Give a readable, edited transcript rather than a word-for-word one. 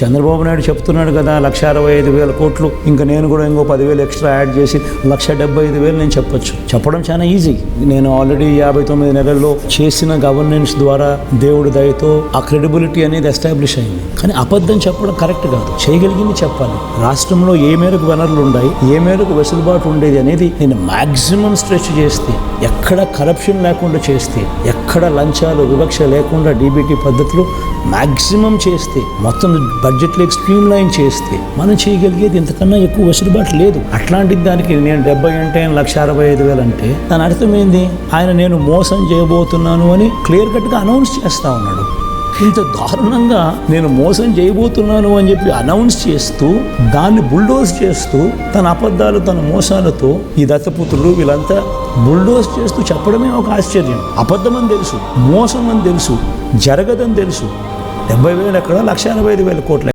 చంద్రబాబు నాయుడు చెప్తున్నాడు కదా 1,65,000 కోట్లు, ఇంకా నేను కూడా ఇంకో 10,000 ఎక్స్ట్రా యాడ్ చేసి 1,75,000 నేను చెప్పొచ్చు. చెప్పడం చాలా ఈజీ. నేను ఆల్రెడీ 59 నెలల్లో చేసిన గవర్నెన్స్ ద్వారా దేవుడి దయతో ఆ క్రెడిబిలిటీ అనేది ఎస్టాబ్లిష్ అయింది. కానీ అబద్ధం చెప్పడం కరెక్ట్ కాదు. చేయగలిగింది చెప్పాలి. రాష్ట్రంలో ఏ మేరకు వనరులు ఉన్నాయి, ఏ మేరకు వెసులుబాటు ఉండేది అనేది నేను మాక్సిమం స్ట్రెచ్ చేస్తే, ఎక్కడ కరప్షన్ లేకుండా చేస్తే, ఎక్కడ లంచాలు వివక్ష లేకుండా డీబీటీ పద్ధతులు మ్యాక్సిమం చేస్తే, మొత్తం బడ్జెట్లో స్ట్రీమ్ లైన్ చేస్తే మనం చేయగలిగేది ఇంతకన్నా ఎక్కువ వెసులుబాటు లేదు. అట్లాంటి దానికి నేను 70 అంటే 1,65,000 అంటే దాని అర్థమైంది ఆయన నేను మోసం చేయబోతున్నాను అని క్లియర్ కట్గా అనౌన్స్ చేస్తా ఉన్నాడు. ఇంత దారుణంగా నేను మోసం చేయబోతున్నాను అని చెప్పి అనౌన్స్ చేస్తూ దాన్ని బుల్డోజ్ చేస్తూ తన అబద్ధాలు తన మోసాలతో ఈ దత్తపుత్రులు వీళ్ళంతా బుల్డోజ్ చేస్తూ చెప్పడమే ఒక ఆశ్చర్యం. అబద్ధం అని తెలుసు, మోసం అని తెలుసు, జరగదని తెలుసు. 70,000 ఎక్కడ 1,85,000 కోట్ల